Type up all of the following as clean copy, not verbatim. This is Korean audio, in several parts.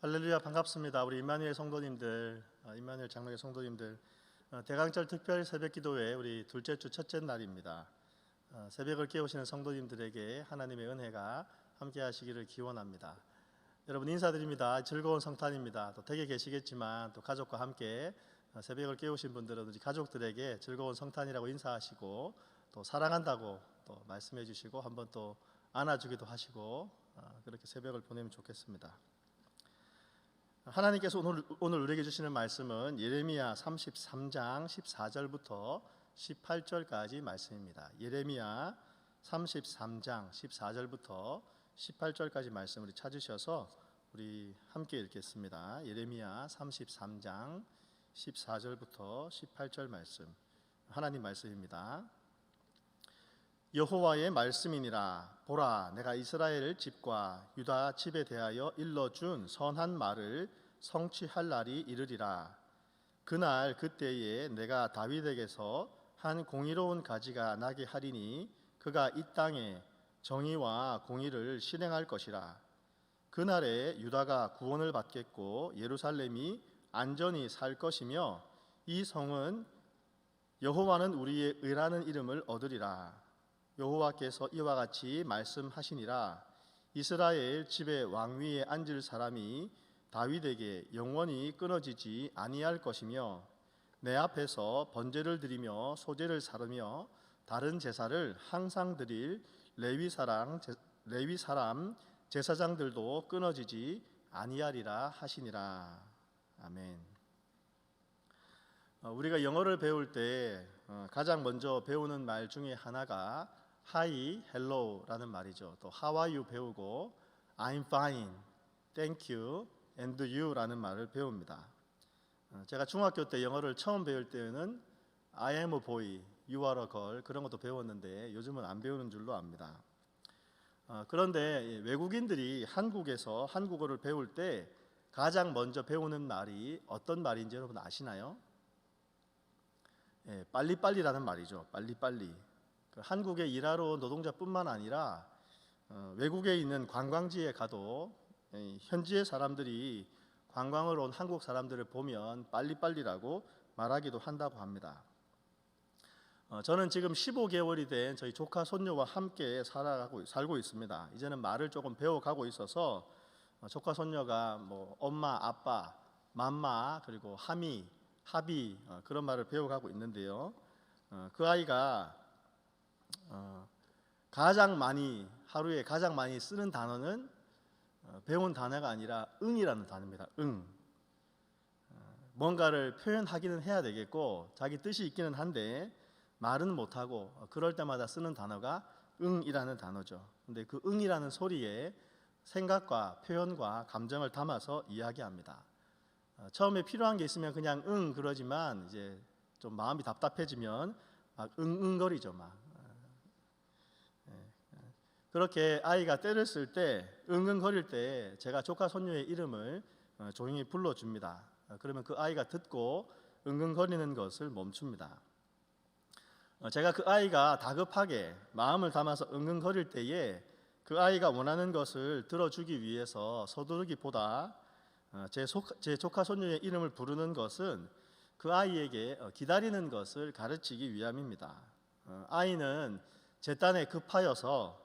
할렐루야, 반갑습니다. 우리 임마누엘 성도님들, 임마누엘 장로교 성도님들, 대강절 특별 새벽기도회 우리 둘째 주 첫째 날입니다. 새벽을 깨우시는 성도님들에게 하나님의 은혜가 함께하시기를 기원합니다. 여러분 인사드립니다. 즐거운 성탄입니다. 또 댁에 계시겠지만 또 가족과 함께 새벽을 깨우신 분들은 우리 가족들에게 즐거운 성탄이라고 인사하시고 또 사랑한다고 또 말씀해 주시고 한번 또 안아주기도 하시고 그렇게 새벽을 보내면 좋겠습니다. 하나님께서 오늘 우리에게 주시는 말씀은 예레미야 33장 14절부터 18절까지 말씀입니다. 예레미야 33장 14절부터 18절까지 말씀을 찾으셔서 우리 함께 읽겠습니다. 예레미야 33장 14절부터 18절 말씀, 하나님 말씀입니다. 여호와의 말씀이니라. 보라, 내가 이스라엘 집과 유다 집에 대하여 일러준 선한 말을 성취할 날이 이르리라. 그날 그때에 내가 다윗에게서 한 공의로운 가지가 나게 하리니 그가 이 땅에 정의와 공의를 실행할 것이라. 그날에 유다가 구원을 받겠고 예루살렘이 안전히 살 것이며 이 성은 여호와는 우리의 의라는 이름을 얻으리라. 여호와께서 이와 같이 말씀하시니라. 이스라엘 집의 왕위에 앉을 사람이 다윗에게 영원히 끊어지지 아니할 것이며 내 앞에서 번제를 드리며 소제를 사르며 다른 제사를 항상 드릴 레위 사람 제사장들도 끊어지지 아니하리라 하시니라. 아멘. 우리가 영어를 배울 때 가장 먼저 배우는 말 중에 하나가 Hi, Hello라는 말이죠. 또 How are you 배우고 I'm fine, Thank you, and you라는 말을 배웁니다. 제가 중학교 때 영어를 처음 배울 때는 I am a boy, you are a girl 그런 것도 배웠는데 요즘은 안 배우는 줄로 압니다. 그런데 외국인들이 한국에서 한국어를 배울 때 가장 먼저 배우는 말이 어떤 말인지 여러분 아시나요? 빨리빨리라는 말이죠. 빨리빨리. 한국에 일하러 온 노동자뿐만 아니라 외국에 있는 관광지에 가도 현지의 사람들이 관광을 온 한국 사람들을 보면 빨리빨리라고 말하기도 한다고 합니다. 저는 지금 15개월이 된 저희 조카 손녀와 함께 살고 있습니다. 이제는 말을 조금 배워가고 있어서 조카 손녀가 뭐 엄마, 아빠, 맘마 그리고 하미, 하비 그런 말을 배워가고 있는데요. 그 아이가 하루에 가장 많이 쓰는 단어는 배운 단어가 아니라 응이라는 단어입니다. 응. 뭔가를 표현하기는 해야 되겠고 자기 뜻이 있기는 한데 말은 못하고 그럴 때마다 쓰는 단어가 응이라는 단어죠. 근데 그 응이라는 소리에 생각과 표현과 감정을 담아서 이야기합니다. 처음에 필요한 게 있으면 그냥 응 그러지만 이제 좀 마음이 답답해지면 막 응응거리죠. 막 그렇게 아이가 때를 쓸 때 응응거릴 때 제가 조카 손녀의 이름을 조용히 불러줍니다. 그러면 그 아이가 듣고 응응거리는 것을 멈춥니다. 제가 그 아이가 다급하게 마음을 담아서 응응거릴 때에 그 아이가 원하는 것을 들어주기 위해서 서두르기보다 제 조카 손녀의 이름을 부르는 것은 그 아이에게 기다리는 것을 가르치기 위함입니다. 아이는 제 딴에 급하여서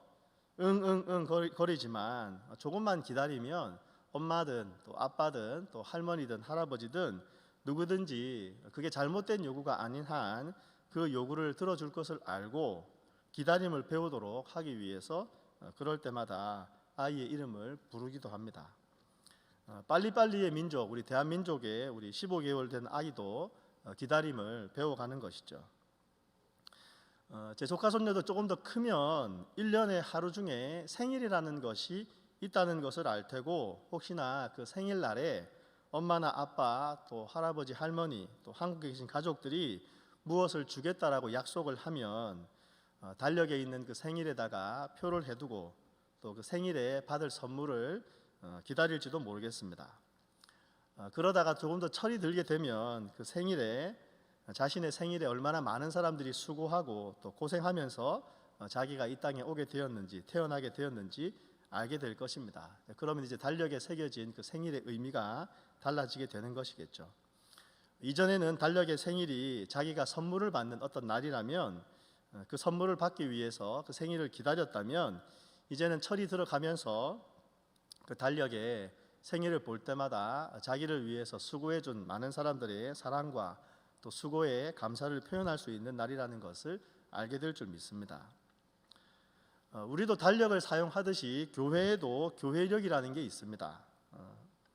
응응응 거리지만 조금만 기다리면 엄마든 또 아빠든 또 할머니든 할아버지든 누구든지 그게 잘못된 요구가 아닌 한 그 요구를 들어줄 것을 알고 기다림을 배우도록 하기 위해서 그럴 때마다 아이의 이름을 부르기도 합니다. 빨리빨리의 민족, 우리 대한민족의 우리 15개월 된 아이도 기다림을 배워가는 것이죠. 제 조카 손녀도 조금 더 크면 1년에 하루 중에 생일이라는 것이 있다는 것을 알 테고 혹시나 그 생일날에 엄마나 아빠 또 할아버지 할머니 또 한국에 계신 가족들이 무엇을 주겠다라고 약속을 하면 달력에 있는 그 생일에다가 표를 해두고 또 그 생일에 받을 선물을 기다릴지도 모르겠습니다. 그러다가 조금 더 철이 들게 되면 그 자신의 생일에 얼마나 많은 사람들이 수고하고 또 고생하면서 자기가 이 땅에 오게 되었는지 태어나게 되었는지 알게 될 것입니다. 그러면 이제 달력에 새겨진 그 생일의 의미가 달라지게 되는 것이겠죠. 이전에는 달력의 생일이 자기가 선물을 받는 어떤 날이라면 그 선물을 받기 위해서 그 생일을 기다렸다면, 이제는 철이 들어가면서 그 달력에 생일을 볼 때마다 자기를 위해서 수고해준 많은 사람들의 사랑과 또 수고에 감사를 표현할 수 있는 날이라는 것을 알게 될 줄 믿습니다. 우리도 달력을 사용하듯이 교회에도 교회력이라는 게 있습니다.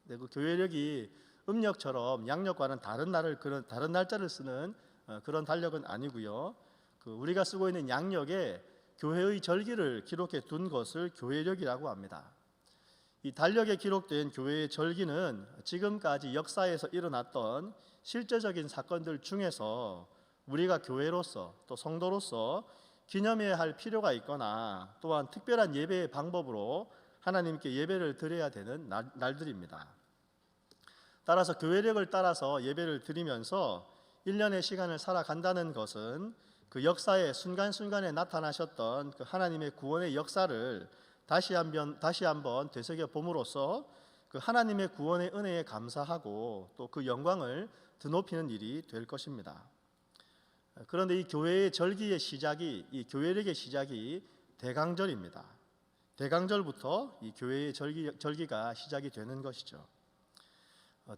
근데 그 교회력이 음력처럼 양력과는 다른 날짜를 쓰는 그런 달력은 아니고요. 우리가 쓰고 있는 양력에 교회의 절기를 기록해 둔 것을 교회력이라고 합니다. 이 달력에 기록된 교회의 절기는 지금까지 역사에서 일어났던 실제적인 사건들 중에서 우리가 교회로서 또 성도로서 기념해야 할 필요가 있거나 또한 특별한 예배의 방법으로 하나님께 예배를 드려야 되는 날들입니다. 따라서 교회력을 따라서 예배를 드리면서 1년의 시간을 살아간다는 것은 그 역사의 순간순간에 나타나셨던 그 하나님의 구원의 역사를 다시 한번 되새겨 봄으로써 그 하나님의 구원의 은혜에 감사하고 또 그 영광을 드높이는 일이 될 것입니다. 그런데 이 교회의 절기의 시작이, 이 교회력의 시작이 대강절입니다. 대강절부터 이 교회의 절기가 시작이 되는 것이죠.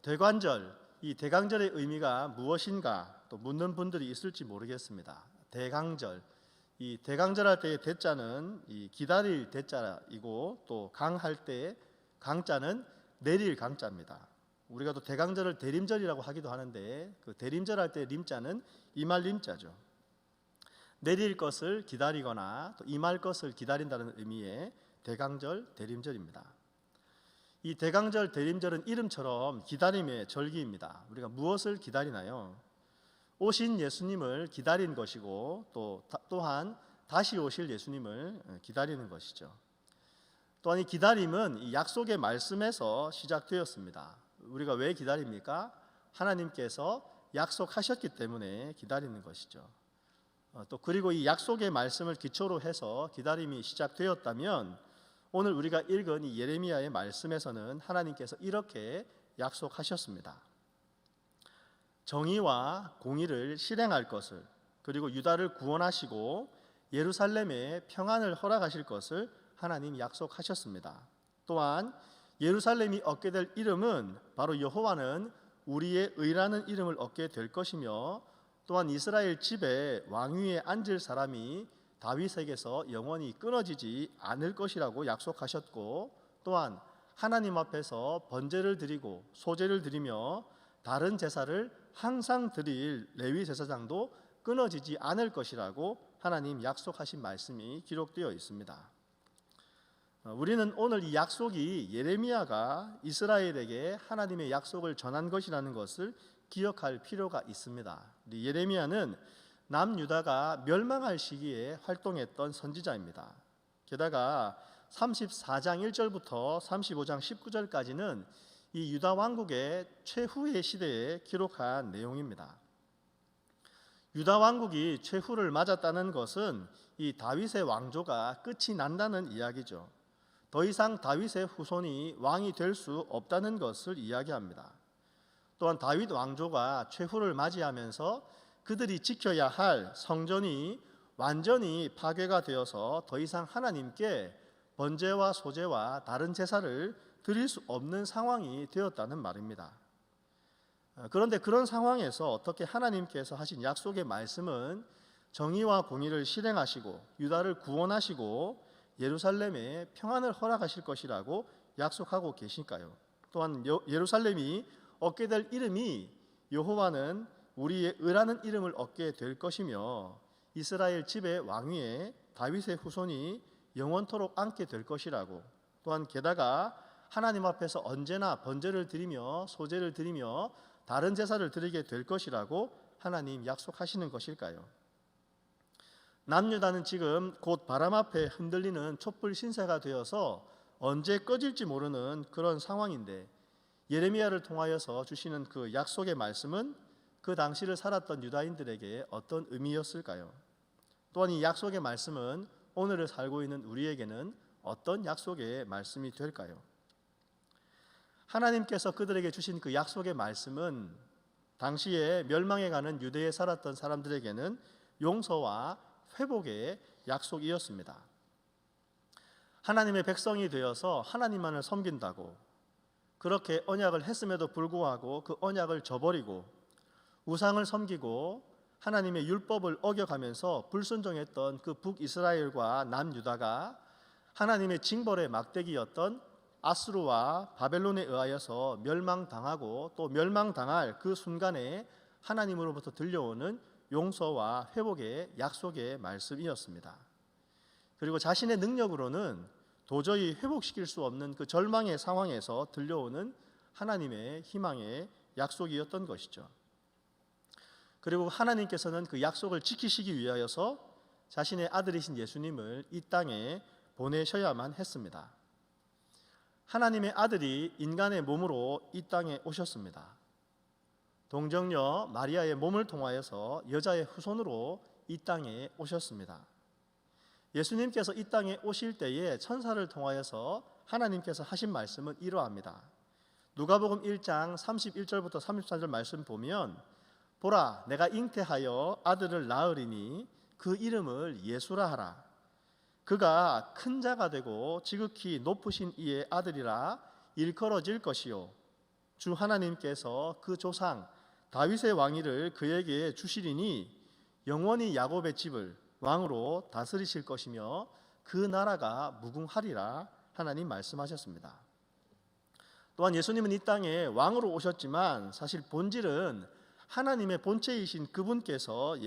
대관절, 이 대강절의 의미가 무엇인가 또 묻는 분들이 있을지 모르겠습니다. 대강절, 이 대강절할 때의 대자는 이 기다릴 대자이고 또 강할 때의 강자는 내릴 강자입니다. 우리가 또 대강절을 대림절이라고 하기도 하는데 그 대림절할 때 림자는 임할 림자죠. 내릴 것을 기다리거나 또 임할 것을 기다린다는 의미의 대강절, 대림절입니다. 이 대강절, 대림절은 이름처럼 기다림의 절기입니다. 우리가 무엇을 기다리나요? 오신 예수님을 기다린 것이고 또한 다시 오실 예수님을 기다리는 것이죠. 또한 이 기다림은 이 약속의 말씀에서 시작되었습니다. 우리가 왜 기다립니까? 하나님께서 약속하셨기 때문에 기다리는 것이죠. 또 그리고 이 약속의 말씀을 기초로 해서 기다림이 시작되었다면 오늘 우리가 읽은 이 예레미야의 말씀에서는 하나님께서 이렇게 약속하셨습니다. 정의와 공의를 실행할 것을, 그리고 유다를 구원하시고 예루살렘에 평안을 허락하실 것을 하나님 약속하셨습니다. 또한 예루살렘이 얻게 될 이름은 바로 여호와는 우리의 의라는 이름을 얻게 될 것이며, 또한 이스라엘 집에 왕위에 앉을 사람이 다윗에게서 영원히 끊어지지 않을 것이라고 약속하셨고, 또한 하나님 앞에서 번제를 드리고 소제를 드리며 다른 제사를 항상 드릴 레위 제사장도 끊어지지 않을 것이라고 하나님 약속하신 말씀이 기록되어 있습니다. 우리는 오늘 이 약속이 예레미야가 이스라엘에게 하나님의 약속을 전한 것이라는 것을 기억할 필요가 있습니다. 예레미야는 남유다가 멸망할 시기에 활동했던 선지자입니다. 게다가 34장 1절부터 35장 19절까지는 이 유다 왕국의 최후의 시대에 기록한 내용입니다. 유다 왕국이 최후를 맞았다는 것은 이 다윗의 왕조가 끝이 난다는 이야기죠. 더 이상 다윗의 후손이 왕이 될 수 없다는 것을 이야기합니다. 또한 다윗 왕조가 최후를 맞이하면서 그들이 지켜야 할 성전이 완전히 파괴가 되어서 더 이상 하나님께 번제와 소제와 다른 제사를 드릴 수 없는 상황이 되었다는 말입니다. 그런데 그런 상황에서 어떻게 하나님께서 하신 약속의 말씀은 정의와 공의를 실행하시고 유다를 구원하시고 예루살렘에 평안을 허락하실 것이라고 약속하고 계실까요? 또한 예루살렘이 얻게 될 이름이 여호와는 우리의 의라는 이름을 얻게 될 것이며 이스라엘 집의 왕위에 다윗의 후손이 영원토록 앉게 될 것이라고, 또한 게다가 하나님 앞에서 언제나 번제를 드리며 소제를 드리며 다른 제사를 드리게 될 것이라고 하나님 약속하시는 것일까요? 남유다는 지금 곧 바람 앞에 흔들리는 촛불 신세가 되어서 언제 꺼질지 모르는 그런 상황인데, 예레미야를 통하여서 주시는 그 약속의 말씀은 그 당시를 살았던 유다인들에게 어떤 의미였을까요? 또한 이 약속의 말씀은 오늘을 살고 있는 우리에게는 어떤 약속의 말씀이 될까요? 하나님께서 그들에게 주신 그 약속의 말씀은 당시에 멸망해가는 유대에 살았던 사람들에게는 용서와 회복의 약속이었습니다. 하나님의 백성이 되어서 하나님만을 섬긴다고 그렇게 언약을 했음에도 불구하고 그 언약을 저버리고 우상을 섬기고 하나님의 율법을 어겨가면서 불순종했던 그 북이스라엘과 남유다가 하나님의 징벌의 막대기였던 아수르와 바벨론에 의하여서 멸망당하고 또 멸망당할 그 순간에 하나님으로부터 들려오는 용서와 회복의 약속의 말씀이었습니다. 그리고 자신의 능력으로는 도저히 회복시킬 수 없는 그 절망의 상황에서 들려오는 하나님의 희망의 약속이었던 것이죠. 그리고 하나님께서는 그 약속을 지키시기 위하여서 자신의 아들이신 예수님을 이 땅에 보내셔야만 했습니다. 하나님의 아들이 인간의 몸으로 이 땅에 오셨습니다. 동정녀 마리아의 몸을 통하여서 여자의 후손으로 이 땅에 오셨습니다. 예수님께서 이 땅에 오실 때에 천사를 통하여서 하나님께서 하신 말씀은 이러합니다. 누가복음 1장 31절부터 34절 말씀 보면 보라 내가 잉태하여 아들을 낳으리니 그 이름을 예수라 하라. 그가 큰 자가 되고 지극히 높으신 이의 아들이라 일컬어질 것이요 주 하나님께서 그 조상 다윗의 왕위를 그에게 주시리니 영원히 야곱의 집을 왕으로 다스리실 것이며 그 나라가 무궁하리라 하나님 말씀하셨습니다. 또한 예수님은 이 땅에 왕으로 오셨지만 사실 본질은 하나님의 본체이신 그분께서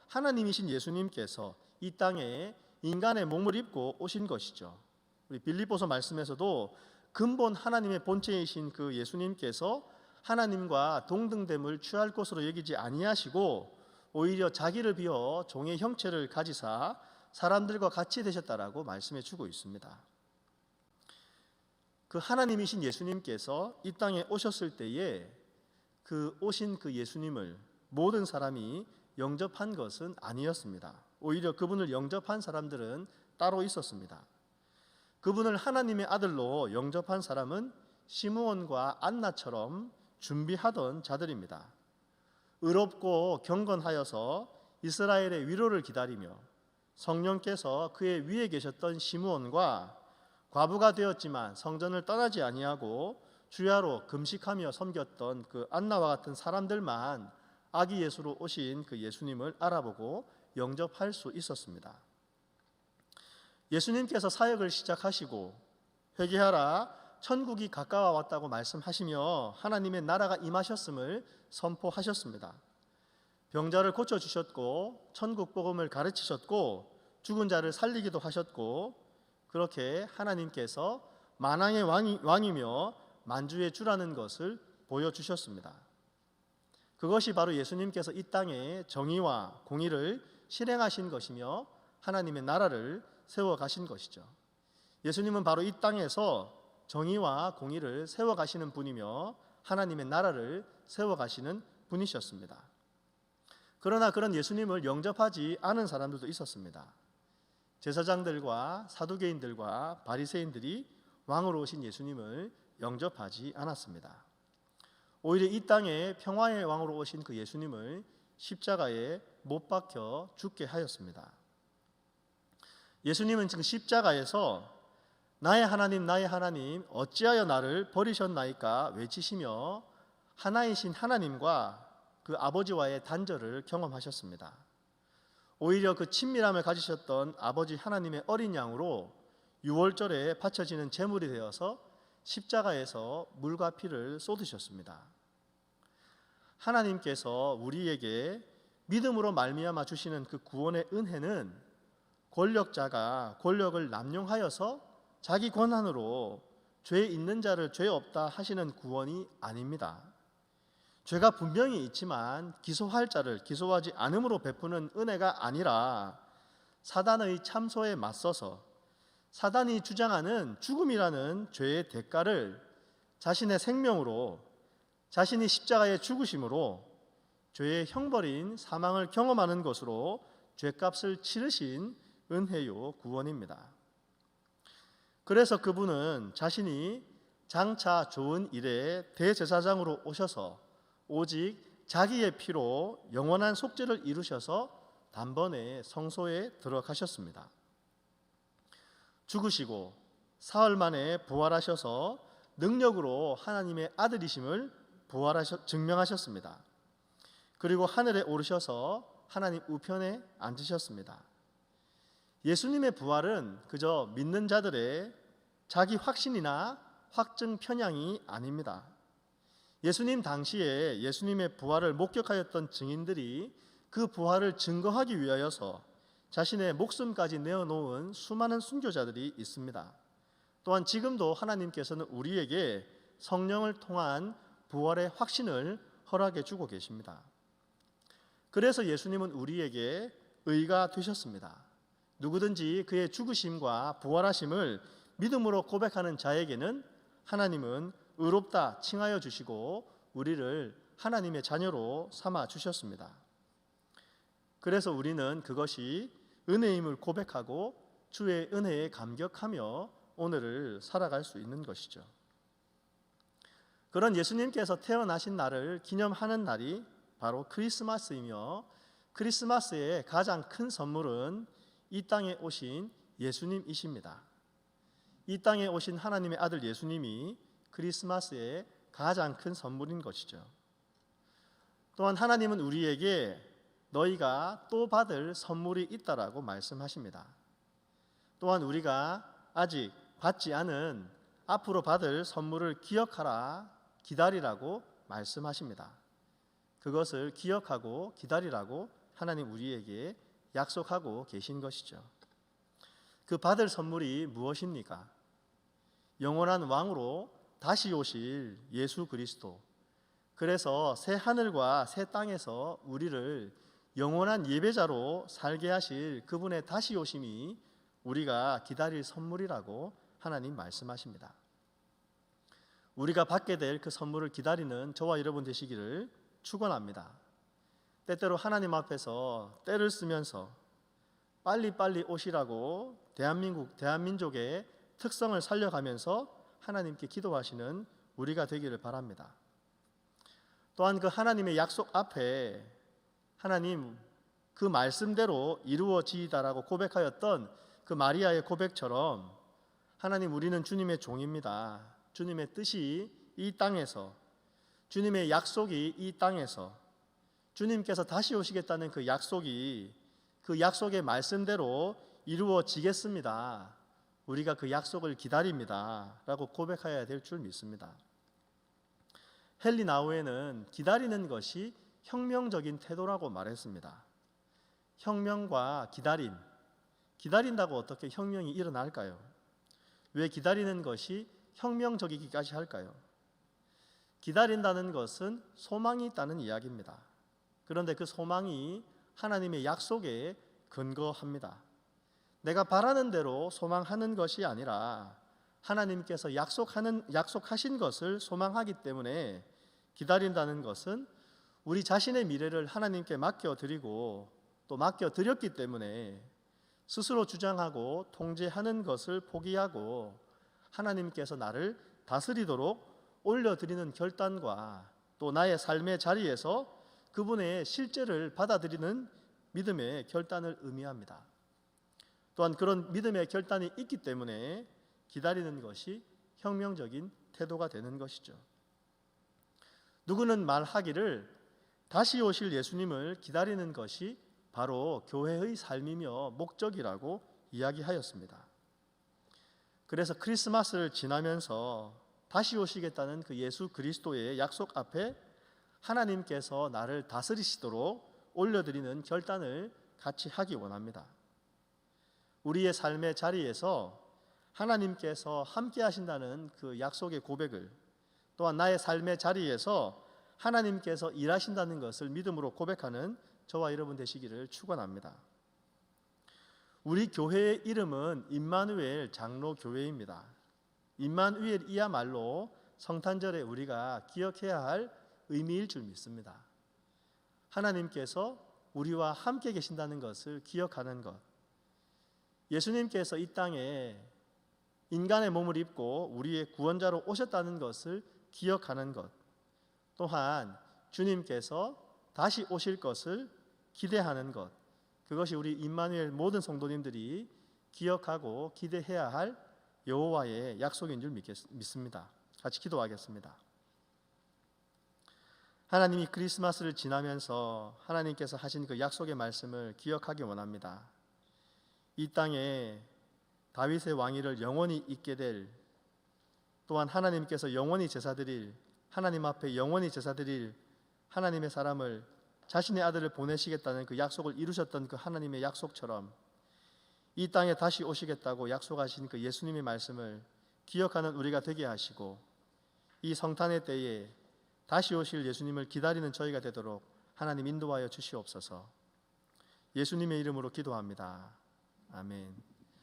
하나님이신 예수님께서 이 땅에 인간의 몸을 입고 오신 것이죠. 우리 빌립보서 말씀에서도 근본 하나님의 본체이신 그 예수님께서 하나님과 동등됨을 취할 것으로 여기지 아니하시고 오히려 자기를 비워 종의 형체를 가지사 사람들과 같이 되셨다라고 말씀해 주고 있습니다. 그 하나님이신 예수님께서 이 땅에 오셨을 때에 그 오신 그 예수님을 모든 사람이 영접한 것은 아니었습니다. 오히려 그분을 영접한 사람들은 따로 있었습니다. 그분을 하나님의 아들로 영접한 사람은 시므온과 안나처럼 준비하던 자들입니다. 의롭고 경건하여서 이스라엘의 위로를 기다리며 성령께서 그의 위에 계셨던 시므온과 과부가 되었지만 성전을 떠나지 아니하고 주야로 금식하며 섬겼던 그 안나와 같은 사람들만 아기 예수로 오신 그 예수님을 알아보고 영접할 수 있었습니다. 예수님께서 사역을 시작하시고 회개하라 천국이 가까워 왔다고 말씀하시며 하나님의 나라가 임하셨음을 선포하셨습니다. 병자를 고쳐주셨고 천국 복음을 가르치셨고 죽은 자를 살리기도 하셨고 그렇게 하나님께서 만왕의 왕이며 만주의 주라는 것을 보여주셨습니다. 그것이 바로 예수님께서 이 땅에 정의와 공의를 실행하신 것이며 하나님의 나라를 세워가신 것이죠. 예수님은 바로 이 땅에서 정의와 공의를 세워가시는 분이며 하나님의 나라를 세워가시는 분이셨습니다. 그러나 그런 예수님을 영접하지 않은 사람들도 있었습니다. 제사장들과 사두개인들과 바리새인들이 왕으로 오신 예수님을 영접하지 않았습니다. 오히려 이 땅에 평화의 왕으로 오신 그 예수님을 십자가에 못 박혀 죽게 하였습니다. 예수님은 지금 십자가에서 나의 하나님 어찌하여 나를 버리셨나이까 외치시며 하나이신 하나님과 그 아버지와의 단절을 경험하셨습니다. 오히려 그 친밀함을 가지셨던 아버지 하나님의 어린 양으로 유월절에 바쳐지는 제물이 되어서 십자가에서 물과 피를 쏟으셨습니다. 하나님께서 우리에게 믿음으로 말미암아 주시는 그 구원의 은혜는 권력자가 권력을 남용하여서 자기 권한으로 죄 있는 자를 죄 없다 하시는 구원이 아닙니다. 죄가 분명히 있지만 기소할 자를 기소하지 않음으로 베푸는 은혜가 아니라 사단의 참소에 맞서서 사단이 주장하는 죽음이라는 죄의 대가를 자신의 생명으로 자신이 십자가에 죽으심으로 죄의 형벌인 사망을 경험하는 것으로 죄값을 치르신 은혜요 구원입니다. 그래서 그분은 자신이 장차 좋은 일에 대제사장으로 오셔서 오직 자기의 피로 영원한 속죄를 이루셔서 단번에 성소에 들어가셨습니다. 죽으시고 사흘 만에 부활하셔서 능력으로 하나님의 아들이심을 증명하셨습니다. 그리고 하늘에 오르셔서 하나님 우편에 앉으셨습니다. 예수님의 부활은 그저 믿는 자들의 자기 확신이나 확증 편향이 아닙니다. 예수님 당시에 예수님의 부활을 목격하였던 증인들이 그 부활을 증거하기 위하여서 자신의 목숨까지 내어놓은 수많은 순교자들이 있습니다. 또한 지금도 하나님께서는 우리에게 성령을 통한 부활의 확신을 허락해 주고 계십니다. 그래서 예수님은 우리에게 의가 되셨습니다. 누구든지 그의 죽으심과 부활하심을 믿음으로 고백하는 자에게는 하나님은 의롭다 칭하여 주시고 우리를 하나님의 자녀로 삼아 주셨습니다. 그래서 우리는 그것이 은혜임을 고백하고 주의 은혜에 감격하며 오늘을 살아갈 수 있는 것이죠. 그런 예수님께서 태어나신 날을 기념하는 날이 바로 크리스마스이며, 크리스마스의 가장 큰 선물은 이 땅에 오신 예수님이십니다. 이 땅에 오신 하나님의 아들 예수님이 크리스마스의 가장 큰 선물인 것이죠. 또한 하나님은 우리에게 너희가 또 받을 선물이 있다라고 말씀하십니다. 또한 우리가 아직 받지 않은 앞으로 받을 선물을 기억하라, 기다리라고 말씀하십니다. 그것을 기억하고 기다리라고 하나님 우리에게 약속하고 계신 것이죠. 그 받을 선물이 무엇입니까? 영원한 왕으로 다시 오실 예수 그리스도. 그래서 새 하늘과 새 땅에서 우리를 영원한 예배자로 살게 하실 그분의 다시 오심이 우리가 기다릴 선물이라고 하나님 말씀하십니다. 우리가 받게 될 그 선물을 기다리는 저와 여러분 되시기를 축원합니다. 때때로 하나님 앞에서 때를 쓰면서 빨리빨리 오시라고 대한민족의 특성을 살려가면서 하나님께 기도하시는 우리가 되기를 바랍니다. 또한 그 하나님의 약속 앞에 하나님 그 말씀대로 이루어지이다라고 고백하였던 그 마리아의 고백처럼 하나님 우리는 주님의 종입니다. 주님의 뜻이 이 땅에서, 주님의 약속이 이 땅에서, 주님께서 다시 오시겠다는 그 약속이 그 약속의 말씀대로 이루어지겠습니다. 우리가 그 약속을 기다립니다 라고 고백해야 될 줄 믿습니다. 헨리 나우에는 기다리는 것이 혁명적인 태도라고 말했습니다. 혁명과 기다림, 기다린다고 어떻게 혁명이 일어날까요? 왜 기다리는 것이 혁명적이기까지 할까요? 기다린다는 것은 소망이 있다는 이야기입니다. 그런데 그 소망이 하나님의 약속에 근거합니다. 내가 바라는 대로 소망하는 것이 아니라 하나님께서 약속하신 것을 소망하기 때문에 기다린다는 것은 우리 자신의 미래를 하나님께 맡겨드리고 또 맡겨드렸기 때문에 스스로 주장하고 통제하는 것을 포기하고 하나님께서 나를 다스리도록 올려드리는 결단과 또 나의 삶의 자리에서 그분의 실제를 받아들이는 믿음의 결단을 의미합니다. 또한 그런 믿음의 결단이 있기 때문에 기다리는 것이 혁명적인 태도가 되는 것이죠. 누구는 말하기를 다시 오실 예수님을 기다리는 것이 바로 교회의 삶이며 목적이라고 이야기하였습니다. 그래서 크리스마스를 지나면서 다시 오시겠다는 그 예수 그리스도의 약속 앞에 하나님께서 나를 다스리시도록 올려드리는 결단을 같이 하기 원합니다. 우리의 삶의 자리에서 하나님께서 함께 하신다는 그 약속의 고백을, 또한 나의 삶의 자리에서 하나님께서 일하신다는 것을 믿음으로 고백하는 저와 여러분 되시기를 축원합니다. 우리 교회의 이름은 임마누엘 장로교회입니다. 임마누엘이야말로 성탄절에 우리가 기억해야 할 의미일 줄 믿습니다. 하나님께서 우리와 함께 계신다는 것을 기억하는 것. 예수님께서 이 땅에 인간의 몸을 입고 우리의 구원자로 오셨다는 것을 기억하는 것, 또한 주님께서 다시 오실 것을 기대하는 것, 그것이 우리 임마누엘 모든 성도님들이 기억하고 기대해야 할 여호와의 약속인 줄 믿습니다. 같이 기도하겠습니다. 하나님이 크리스마스를 지나면서 하나님께서 하신 그 약속의 말씀을 기억하기 원합니다. 이 땅에 다윗의 왕위를 영원히 잇게 될, 또한 하나님께서 영원히 제사드릴, 하나님 앞에 영원히 제사드릴 하나님의 사람을, 자신의 아들을 보내시겠다는 그 약속을 이루셨던 그 하나님의 약속처럼 이 땅에 다시 오시겠다고 약속하신 그 예수님의 말씀을 기억하는 우리가 되게 하시고, 이 성탄의 때에 다시 오실 예수님을 기다리는 저희가 되도록 하나님 인도하여 주시옵소서. 예수님의 이름으로 기도합니다. 아멘.